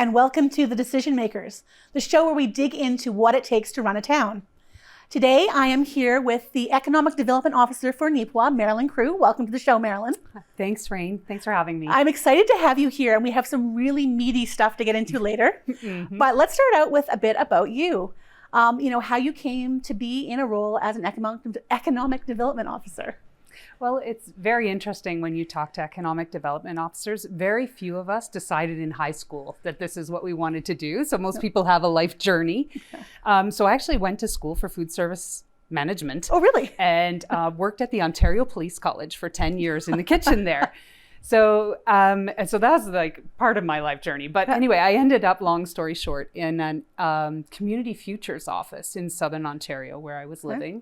and welcome to The Decision Makers, the show where we dig into what it takes to run a town. Today, I am here with the Economic Development Officer for Neepawa, Marilyn Crewe. Welcome to the show, Marilyn. Thanks, Rain. Thanks for having me. I'm excited to have you here, and we have some really meaty stuff to get into later. But let's start out with a bit about you. How you came to be in a role as an Economic Development Officer. Well, it's very interesting when you talk to economic development officers. Very few of us decided in high school that this is what we wanted to do. So most people have a life journey. So I actually went to school for food service management. Oh, really? And worked at the Ontario Police College for 10 years in the kitchen there. So that was like part of my life journey. But anyway, I ended up, long story short, in a community futures office in Southern Ontario where I was living.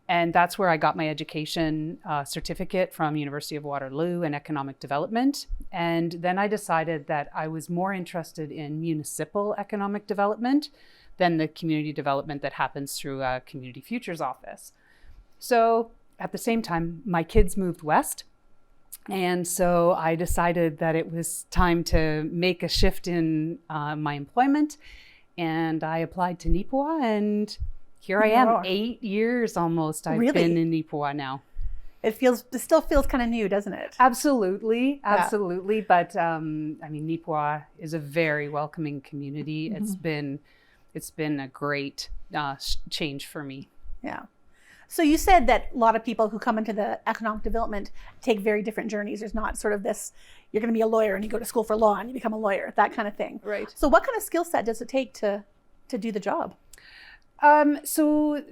And that's where I got my education certificate from University of Waterloo in economic development. And then I decided that I was more interested in municipal economic development than the community development that happens through a community futures office. So at the same time, my kids moved west. And so I decided that it was time to make a shift in my employment. And I applied to Neepawa, and here I am, 8 years almost. I've been in Neepawa now. It still feels kind of new, doesn't it? Absolutely. But Neepawa is a very welcoming community. It's been a great change for me. Yeah. So you said that a lot of people who come into the economic development take very different journeys. There's not sort of this, you're going to be a lawyer and you go to school for law and you become a lawyer, that kind of thing. Right. So what kind of skill set does it take to do the job? So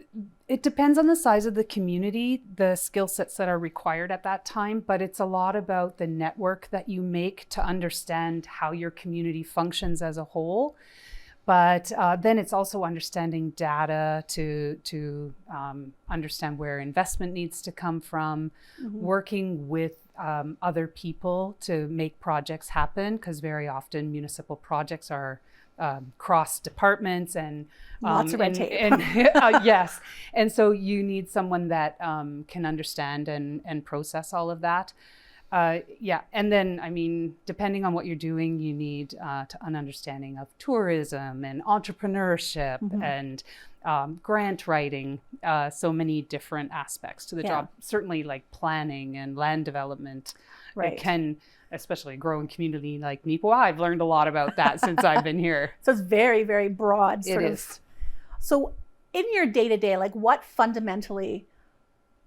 it depends on the size of the community, the skill sets that are required at that time, but it's a lot about the network that you make to understand how your community functions as a whole. But then it's also understanding data to understand where investment needs to come from, working with other people to make projects happen, because very often municipal projects are cross departments and lots of red tape. Yes. And so you need someone that can understand and process all of that. And then, depending on what you're doing, you need an understanding of tourism and entrepreneurship and grant writing, so many different aspects to the job. Certainly like planning and land development. It can, especially a growing community like Neepawa, I've learned a lot about that since I've been here. So it's very, very broad. It is. So in your day-to-day, like what fundamentally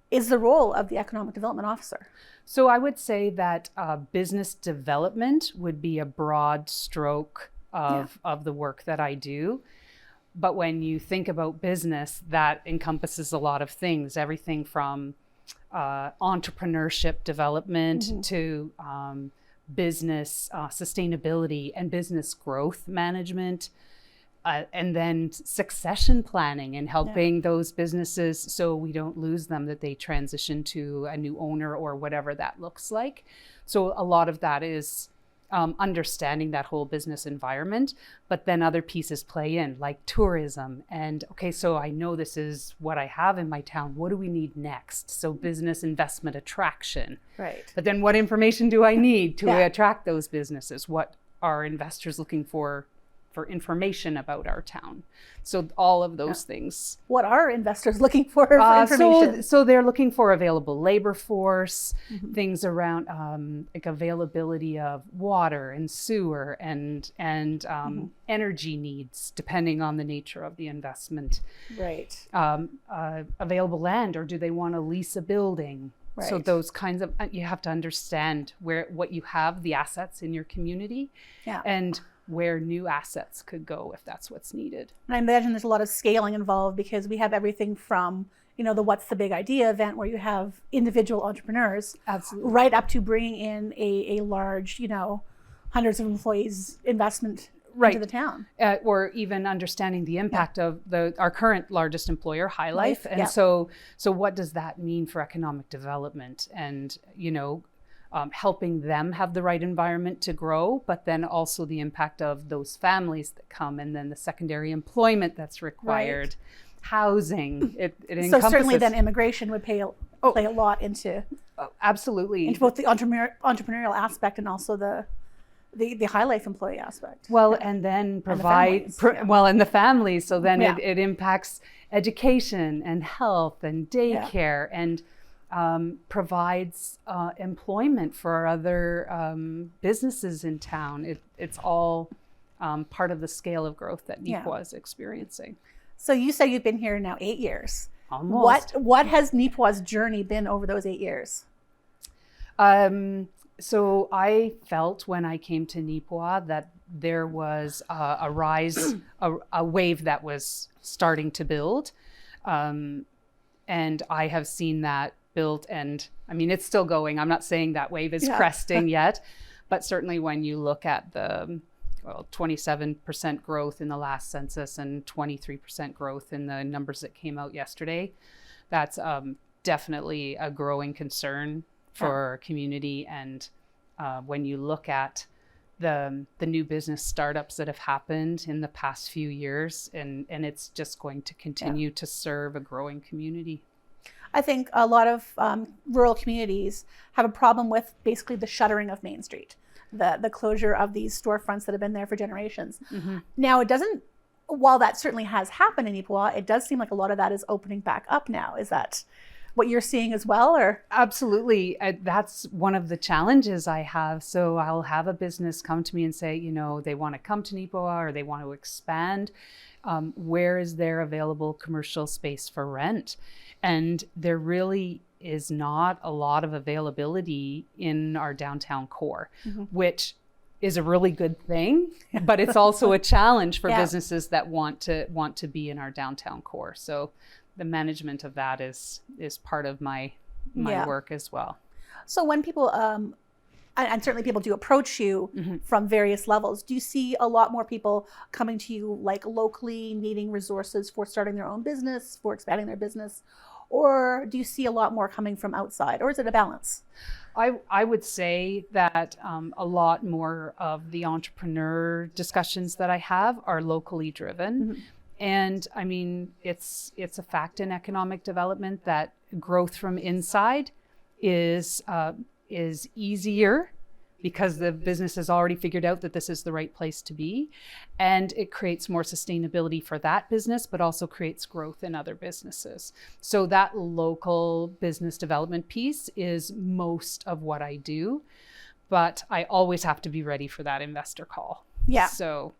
is the role of the economic development officer? So I would say that business development would be a broad stroke of the work that I do. But when you think about business, that encompasses a lot of things, everything from entrepreneurship development to business sustainability and business growth management, and then succession planning and helping those businesses so we don't lose them, that they transition to a new owner or whatever that looks like. So a lot of that is understanding that whole business environment, but then other pieces play in, like tourism. And okay, so I know this is what I have in my town. What do we need next? So business investment attraction. Right. But then what information do I need to attract those businesses? What are investors looking for information about our town? So all of those things. What are investors looking for information? So they're looking for available labor force, things around like availability of water and sewer and energy needs, depending on the nature of the investment. Right. Available land, or do they want to lease a building? Right. So those kinds of, you have to understand what you have, the assets in your community, and where new assets could go if that's what's needed. And I imagine there's a lot of scaling involved, because we have everything from, the What's the Big Idea event where you have individual entrepreneurs, right up to bringing in a large, hundreds of employees investment into the town. Or even understanding the impact of our current largest employer, High Life. And so what does that mean for economic development? And, helping them have the right environment to grow, but then also the impact of those families that come, and then the secondary employment that's required, housing. It encompasses. So certainly then immigration would play a lot into absolutely into both the entrepreneurial aspect and also the the high life employee aspect. Well, and then provide, and the families. So then it impacts education and health and daycare and provides employment for other businesses in town. It's all part of the scale of growth that Neepawa is experiencing. So you say you've been here now 8 years. Almost. What has Neepawa's journey been over those 8 years? So I felt when I came to Neepawa that there was a rise, a wave that was starting to build. And I have seen that build, and I mean, it's still going. I'm not saying that wave is cresting yet, but certainly when you look at the 27% growth in the last census and 23% growth in the numbers that came out yesterday, that's definitely a growing concern for our community. And when you look at the new business startups that have happened in the past few years, and it's just going to continue to serve a growing community. I think a lot of rural communities have a problem with basically the shuttering of Main Street, the closure of these storefronts that have been there for generations. Mm-hmm. Now, it doesn't, while that certainly has happened in Neepawa, it does seem like a lot of that is opening back up now. Is that what you're seeing as well, or? Absolutely. That's one of the challenges I have. So I'll have a business come to me and say, they want to come to Neepawa or they want to expand. Where is there available commercial space for rent? And there really is not a lot of availability in our downtown core, which is a really good thing, but it's also a challenge for businesses that want to be in our downtown core. So the management of that is part of my work as well. So when people, and certainly people do approach you from various levels, do you see a lot more people coming to you like locally needing resources for starting their own business, for expanding their business? Or do you see a lot more coming from outside, or is it a balance? I would say that a lot more of the entrepreneur discussions that I have are locally driven. And I mean, it's a fact in economic development that growth from inside is easier because the business has already figured out that this is the right place to be. And it creates more sustainability for that business, but also creates growth in other businesses. So that local business development piece is most of what I do, but I always have to be ready for that investor call. Yeah. So,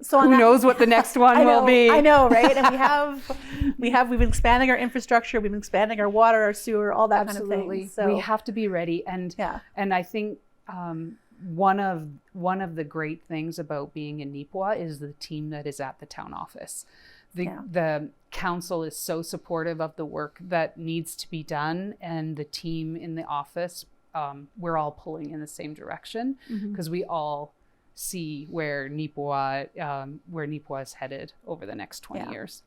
So who knows what the next one will be? I know, right? And we've been expanding our infrastructure, we've been expanding our water, our sewer, all that kind of thing. So we have to be ready. And I think one of the great things about being in Neepawa is the team that is at the town office. The council is so supportive of the work that needs to be done, and the team in the office, we're all pulling in the same direction because we all see where Neepawa is headed over the next 20 years.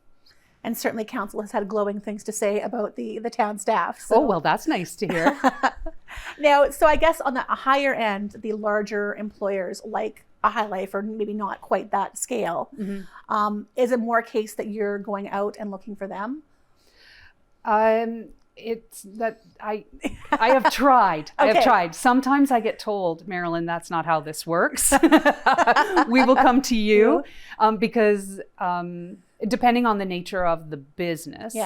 And certainly council has had glowing things to say about the town staff. So. Oh, well, that's nice to hear. Now, so I guess on the higher end, the larger employers like a High Life, or maybe not quite that scale, is it more a case that you're going out and looking for them? It's that I have tried. I have tried. Sometimes I get told, Marilyn, that's not how this works. We will come to you because depending on the nature of the business,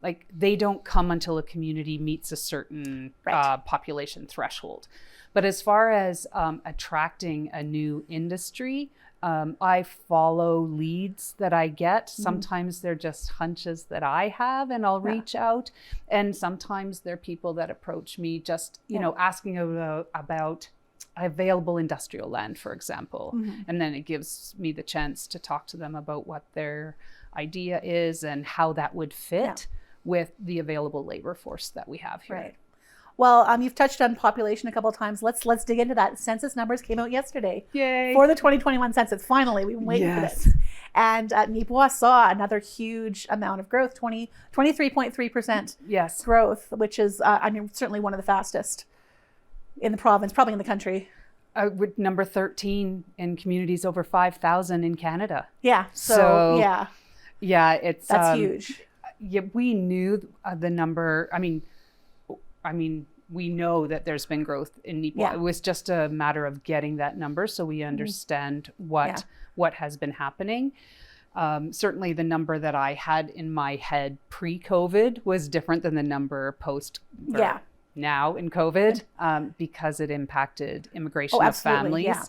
like they don't come until a community meets a certain population threshold. But as far as attracting a new industry, I follow leads that I get. Sometimes they're just hunches that I have, and I'll reach out. And sometimes they're people that approach me just, asking about available industrial land, for example. And then it gives me the chance to talk to them about what their idea is and how that would fit with the available labor force that we have here. Right. Well, you've touched on population a couple of times. Let's dig into that. Census numbers came out yesterday. Yay. For the 2021 census. Finally, we've been waiting for this. And Neepawa saw another huge amount of growth, 23.3% growth, which is certainly one of the fastest in the province, probably in the country. With number 13 in communities over 5,000 in Canada. Yeah. So it's that's huge. Yeah, we knew the number. I mean, we know that there's been growth in Neepawa. Yeah. It was just a matter of getting that number so we understand what has been happening. Certainly the number that I had in my head pre-COVID was different than the number now in COVID, because it impacted immigration of families. Yeah.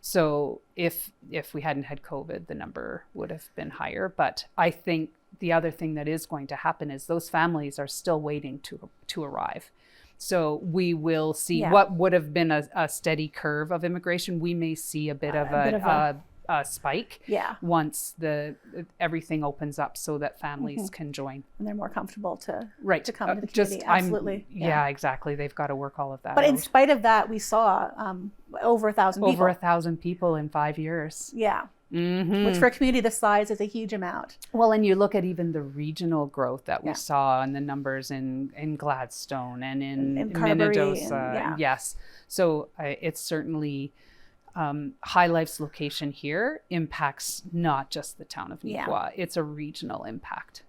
So if we hadn't had COVID, the number would have been higher. But I think the other thing that is going to happen is those families are still waiting to arrive. So we will see what would have been a steady curve of immigration. We may see a bit of a spike once everything opens up so that families can join. And they're more comfortable to come into the community. Absolutely. Yeah, exactly. They've got to work all of that But out. in spite of that, we saw over 1,000 people. Over 1,000 people in 5 years. Yeah. Mm-hmm. Which for a community this size is a huge amount. Well, and you look at even the regional growth that we saw and the numbers in Gladstone and in Minnedosa. Yes. So it's certainly High Life's location here impacts not just the town of Neepawa. It's a regional impact.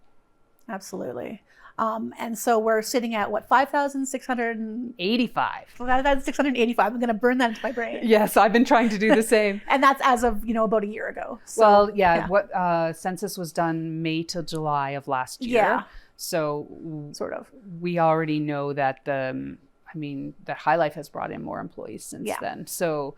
Absolutely. And so we're sitting at what, 5,685? 5,685. I'm going to burn that into my brain. Yes, I've been trying to do the same. And that's as of, about a year ago. So, what census was done May till July of last year. Yeah. So sort of. We already know that that High Life has brought in more employees since then. So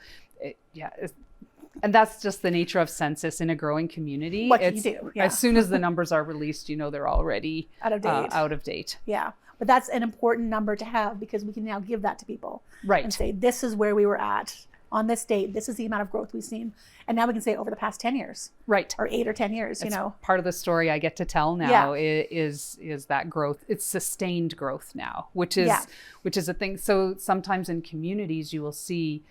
and that's just the nature of census in a growing community. What can you do? Yeah. As soon as the numbers are released, they're already out of date. Yeah. But that's an important number to have because we can now give that to people. Right. And say, this is where we were at on this date. This is the amount of growth we've seen. And now we can say over the past 10 years. Right. Or 8 or 10 years, it's part of the story I get to tell now is that growth. It's sustained growth now, which is a thing. So sometimes in communities you will see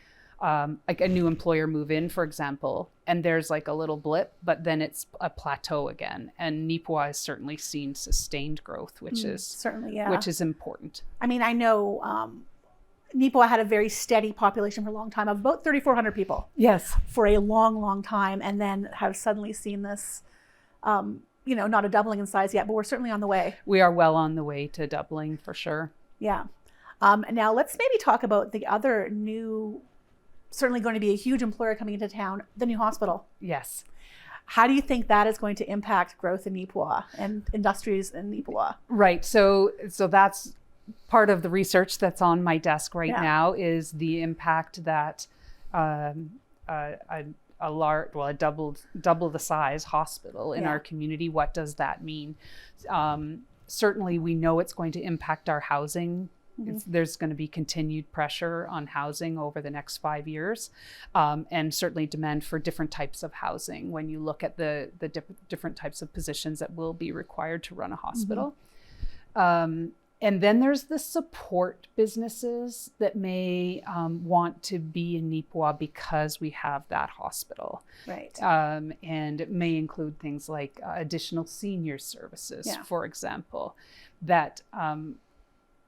like a new employer move in, for example, and there's like a little blip, but then it's a plateau again. And Neepawa has certainly seen sustained growth, which is important. I mean, I know Neepawa had a very steady population for a long time of about 3,400 people. Yes. For a long, long time, and then have suddenly seen this, not a doubling in size yet, but we're certainly on the way. We are well on the way to doubling for sure. Yeah. Now let's maybe talk about the other new, certainly going to be a huge employer coming into town, the new hospital. Yes. How do you think that is going to impact growth in Neepawa and industries in Neepawa? Right. So that's part of the research that's on my desk right now is the impact that double the size hospital in our community. What does that mean? Certainly, we know it's going to impact our housing. There's going to be continued pressure on housing over the next 5 years, and certainly demand for different types of housing when you look at the different types of positions that will be required to run a hospital. And then there's the support businesses that may want to be in Neepawa because we have that hospital. Right. And it may include things like additional senior services, for example, that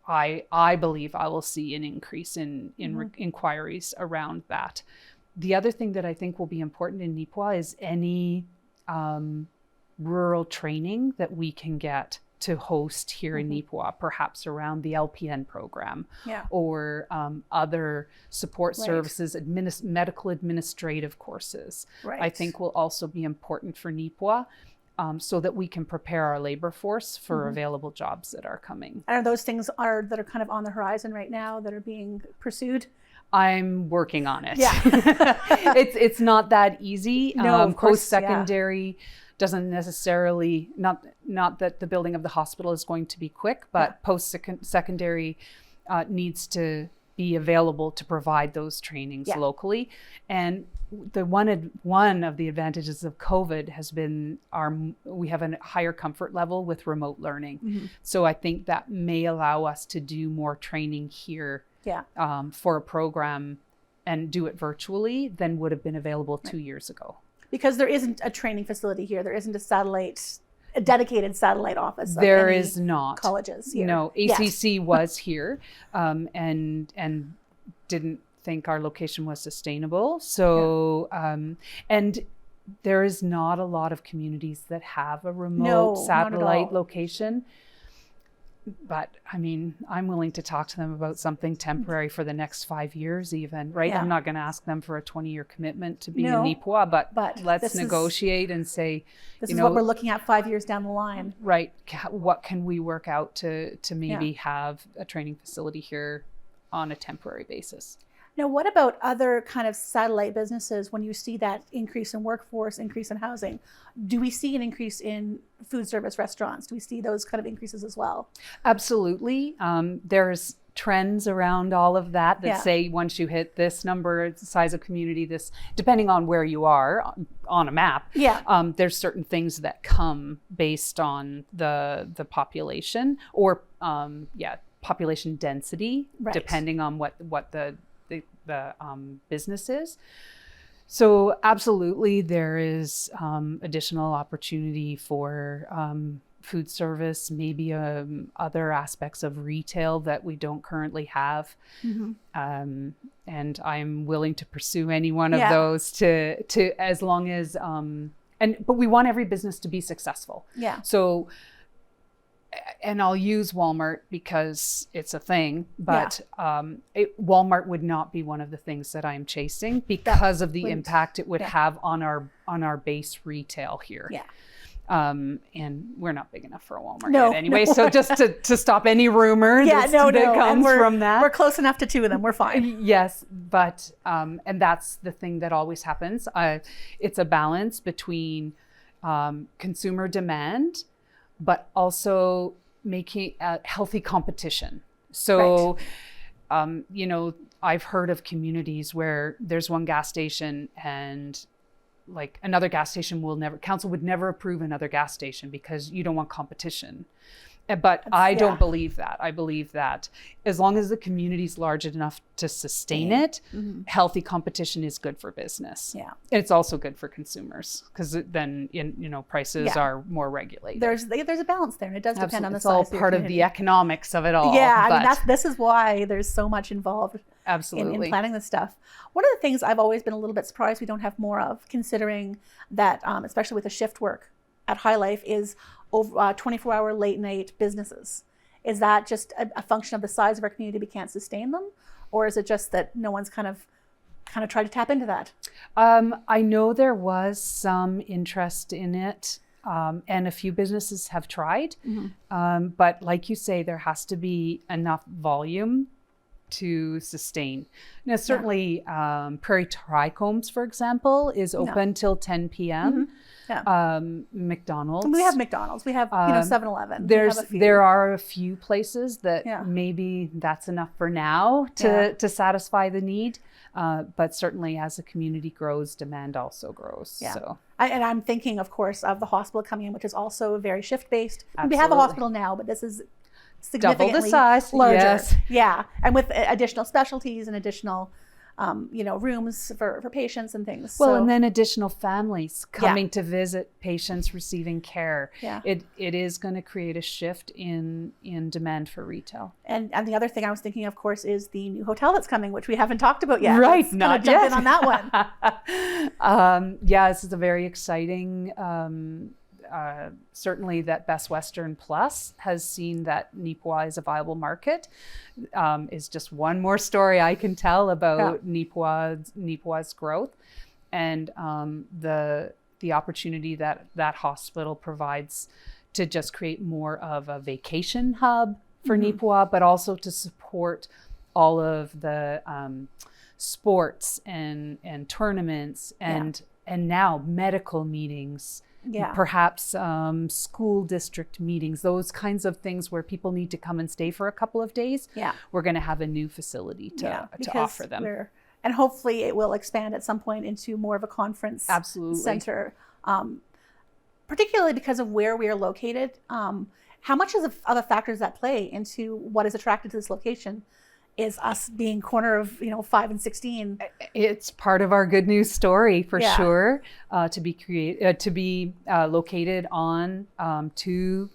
I believe I will see an increase in inquiries around that. The other thing that I think will be important in Neepawa is any rural training that we can get to host here in Neepawa, perhaps around the LPN program or other support services, medical administrative courses. Right. I think will also be important for Neepawa. So that we can prepare our labor force for available jobs that are coming. And are those things that are kind of on the horizon right now that are being pursued? I'm working on it. Yeah. It's not that easy. No, of course, post-secondary doesn't necessarily, not that the building of the hospital is going to be quick, but post-secondary needs to be available to provide those trainings locally. And the one of the advantages of COVID has been we have a higher comfort level with remote learning. So I think that may allow us to do more training here for a program and do it virtually than would have been available 2 years ago. Because there isn't a training facility here. There isn't a dedicated satellite office. There is not. Colleges here. No, ACC was here and didn't think our location was sustainable. So, and there is not a lot of communities that have a remote satellite location. But I mean, I'm willing to talk to them about something temporary for the next 5 years even, right? Yeah. I'm not going to ask them for a 20-year commitment to be No, in Neepawa, but let's this negotiate and say, this you is know, what we're looking at 5 years down the line. right, what can we work out to maybe have a training facility here on a temporary basis? Now, what about other kind of satellite businesses when you see that increase in workforce, increase in housing? Do we see an increase in food service restaurants? Do we see those kind of increases as well? Absolutely. There's trends around all of that Yeah. say once you hit this number, size of community, this, depending on where you are on a map, Yeah. there's certain things that come based on the population or population density, Right. depending on what the business is. So absolutely, there is additional opportunity for food service, maybe other aspects of retail that we don't currently have. Mm-hmm. And I'm willing to pursue any one of Yeah. those to as long as but we want every business to be successful. Yeah. So, and I'll use Walmart because it's a thing, but Walmart would not be one of the things that I'm chasing because of the impact it would have on our base retail here. Yeah. And we're not big enough for a Walmart No, yet anyway. no. So just to stop any rumor that comes from that. We're close enough to two of them. We're fine. Yes, but and that's the thing that always happens. It's a balance between consumer demand, but also making a healthy competition. So, you know, I've heard of communities where there's one gas station and like another gas station council would never approve another gas station because you don't want competition. But I don't believe that. I believe that as long as the community is large enough to sustain it, healthy competition is good for business. Yeah. It's also good for consumers because then prices are more regulated. There's a balance there, and it does depend on the it's size all of your part of community. the economics of it all. Yeah, I mean this is why there's so much involved absolutely in planning this stuff. One of the things I've always been a little bit surprised we don't have more of, considering that, especially with the shift work at High Life, is over 24-hour late night businesses. Is that just a function of the size of our community, we can't sustain them? Or is it just that no one's kind of tried to tap into that? I know there was some interest in it, and a few businesses have tried. But like you say, there has to be enough volume to sustain. Now, certainly Prairie Trichomes, for example, is open till 10 p.m. Yeah. McDonald's. We have McDonald's. We have 7-Eleven. There are a few places that Yeah. maybe that's enough for now to satisfy the need. But certainly as the community grows, demand also grows. Yeah. So. And I'm thinking, of course, of the hospital coming in, which is also very shift-based. We have a Absolutely. hospital now, but this is significantly Double the size. larger. Yes. Yeah, and with additional specialties and additional, rooms for patients and things. Well, So, and then additional families coming to visit patients receiving care. Yeah. It is going to create a shift in demand for retail. and the other thing I was thinking, of course, is the new hotel that's coming, which we haven't talked about yet. Right, Let's kinda not jump yet. in on that one. This is a very exciting. Certainly, that Best Western Plus has seen that Neepawa is a viable market. Is just one more story I can tell about Neepawa's growth, and the opportunity that hospital provides to just create more of a vacation hub for Neepawa, but also to support all of the sports and tournaments and now medical meetings. Yeah. Perhaps school district meetings, those kinds of things where people need to come and stay for a couple of days. Yeah. We're going to have a new facility to offer them. And hopefully it will expand at some point into more of a conference Absolutely. center, particularly because of where we are located. How much of a factor does that play into what is attracted to this location? Is us being corner of 5 and 16. It's part of our good news story for sure. To be located on two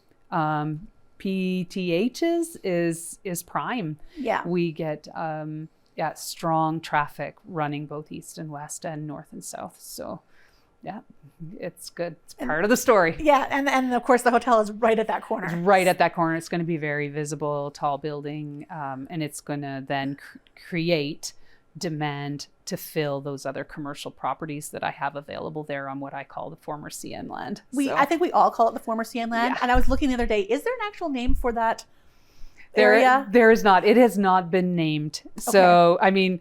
PTHs is prime. Yeah. We get strong traffic running both east and west and north and south. So Yeah, it's good. It's part of the story. Yeah, and of course the hotel is right at that corner. It's right at that corner. It's going to be very visible, tall building, and it's going to then create demand to fill those other commercial properties that I have available there on what I call the former CN land. I think we all call it the former CN land. Yeah. And I was looking the other day, is there an actual name for that area? There is not. It has not been named. So, I mean,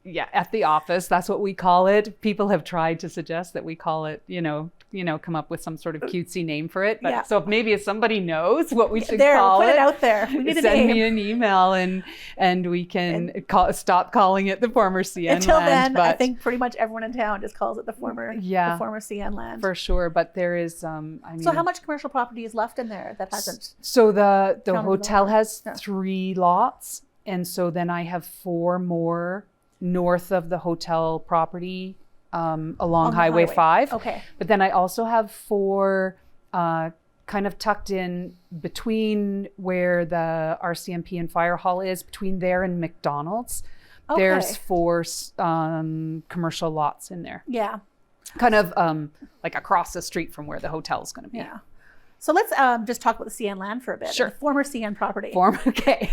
yeah, at the office, that's what we call it. People have tried to suggest that we call it, come up with some sort of cutesy name for it. But so if somebody knows what we should call put it out there. We need a name. Send me an email and we can stop calling it the former CN Until land. then, I think pretty much everyone in town just calls it the former CN land. For sure. But there is, so how much commercial property is left in there that hasn't? So the hotel has 3 lots. And so then I have 4 more north of the hotel property along Highway 5. Okay. But then I also have 4 kind of tucked in between where the RCMP and fire hall is, between there and McDonald's. Okay. There's 4 commercial lots in there. Yeah. Kind of like across the street from where the hotel is going to be. Yeah. So let's just talk about the CN land for a bit. Sure. The former CN property. Okay.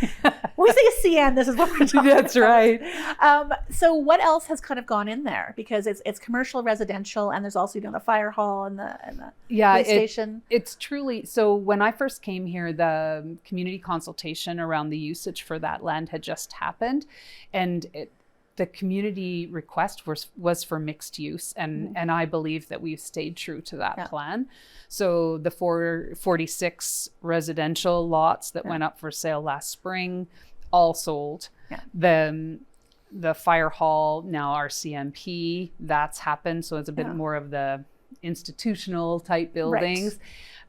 When we say CN, this is what we're talking That's about. right. So what else has kind of gone in there? Because it's commercial, residential, and there's also the fire hall and the police station. It's truly, so when I first came here, the community consultation around the usage for that land had just happened. And the community request was for mixed use. And I believe that we've stayed true to that plan. So the 46 residential lots that went up for sale last spring, all sold. Yeah. The fire hall, now RCMP, that's happened. So it's a bit more of the institutional type buildings.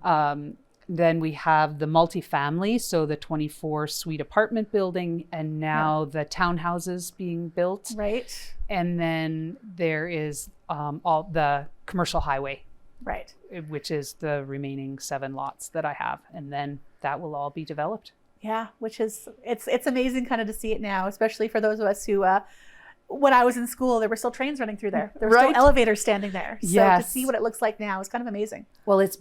Right. Then we have the multifamily, so the 24 suite apartment building, and now the townhouses being built. Right. And then there is all the commercial highway. Right. Which is the remaining 7 lots that I have. And then that will all be developed. Yeah, which is, it's amazing kind of to see it now, especially for those of us who, when I was in school, there were still trains running through there. There were still elevators standing there. So to see what it looks like now is kind of amazing. Well, it's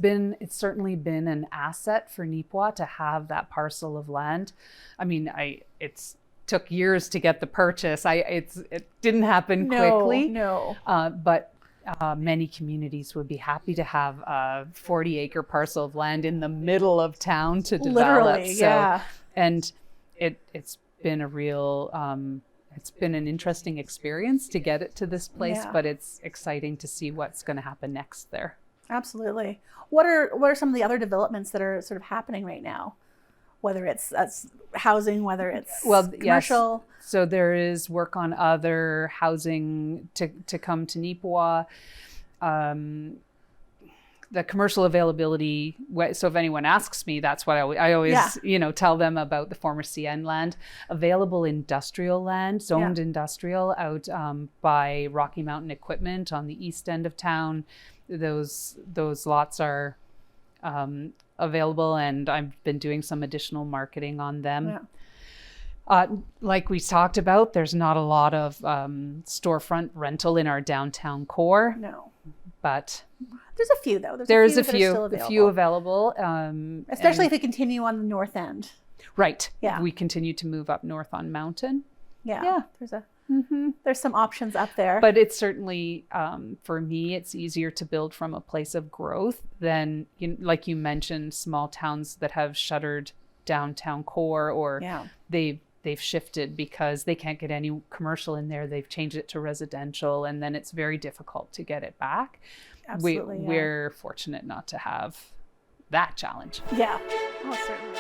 certainly been an asset for Neepawa to have that parcel of land. I mean, it's took years to get the purchase. It didn't happen quickly. No. But many communities would be happy to have a 40-acre parcel of land in the middle of town to develop. Literally, yeah. And it's been a real, it's been an interesting experience to get it to this place, but it's exciting to see what's going to happen next there. Absolutely. What are some of the other developments that are sort of happening right now? Whether it's housing, whether it's commercial. Yes. So there is work on other housing to come to Neepawa. The commercial availability. So if anyone asks me, that's what I always tell them about the former CN land. Available industrial land, zoned industrial out by Rocky Mountain Equipment on the east end of town. Those lots are available, and I've been doing some additional marketing on them. Yeah. Like we talked about, there's not a lot of storefront rental in our downtown core. No. But there's a few, though. There's a few available. Especially if we continue on the north end. Right. Yeah. We continue to move up north on Mountain. Yeah. There's some options up there. But it's certainly, for me, it's easier to build from a place of growth than, like you mentioned, small towns that have shuttered downtown core, or they've shifted because they can't get any commercial in there. They've changed it to residential, and then it's very difficult to get it back. Absolutely. We're fortunate not to have that challenge. Yeah. Oh, certainly.